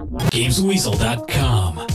Gamesweasel.com.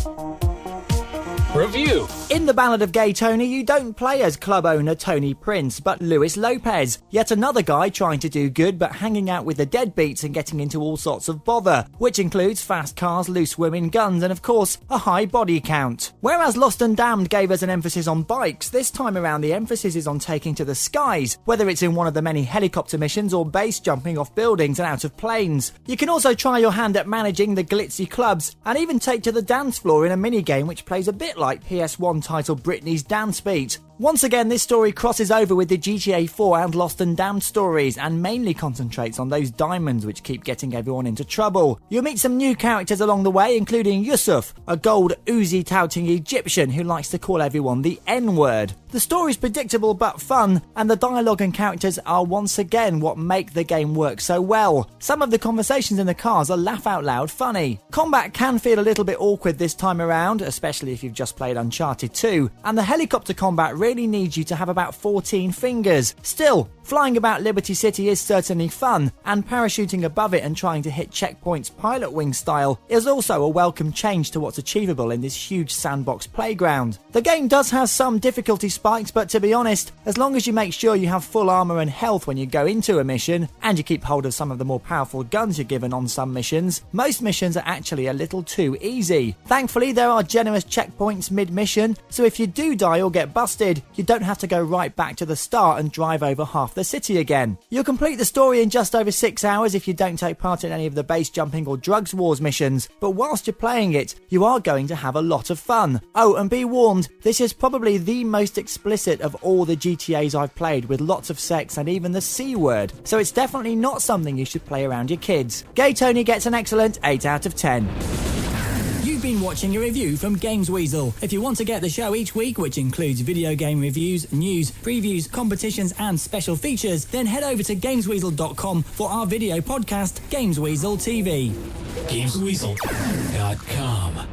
Review. In the Ballad of Gay Tony, you don't play as club owner Tony Prince, but Luis Lopez, yet another guy trying to do good but hanging out with the deadbeats and getting into all sorts of bother, which includes fast cars, loose women, guns and of course, a high body count. Whereas Lost and Damned gave us an emphasis on bikes, this time around the emphasis is on taking to the skies, whether it's in one of the many helicopter missions or base jumping off buildings and out of planes. You can also try your hand at managing the glitzy clubs, and even take to the dance floor in a minigame which plays a bit like PS1 title Britney's Dance Beat. Once again, this story crosses over with the GTA 4 and Lost and Damned stories and mainly concentrates on those diamonds which keep getting everyone into trouble. You'll meet some new characters along the way, including Yusuf, a gold Uzi touting Egyptian who likes to call everyone the N-word. The story's predictable but fun, and the dialogue and characters are once again what make the game work so well. Some of the conversations in the cars are laugh out loud funny. Combat can feel a little bit awkward this time around, especially if you've just played Uncharted 2, and the helicopter combat really needs you to have about 14 fingers. Still, flying about Liberty City is certainly fun, and parachuting above it and trying to hit checkpoints pilot wing style is also a welcome change to what's achievable in this huge sandbox playground. The game does have some difficulty spikes, but to be honest, as long as you make sure you have full armor and health when you go into a mission, and you keep hold of some of the more powerful guns you're given on some missions, most missions are actually a little too easy. Thankfully, there are generous checkpoints mid-mission, so if you do die or get busted, you don't have to go right back to the start and drive over half the city again. You'll complete the story in just over 6 hours if you don't take part in any of the base jumping or drugs wars missions, but whilst you're playing it, you are going to have a lot of fun. Oh, and be warned, this is probably the most explicit of all the GTAs I've played, with lots of sex and even the C word, so it's definitely not something you should play around your kids. Gay Tony gets an excellent 8 out of 10. You've been watching a review from Gamesweasel. If you want to get the show each week, which includes video game reviews, news, previews, competitions and special features, then head over to Gamesweasel.com for our video podcast, Gamesweasel TV. Gamesweasel.com.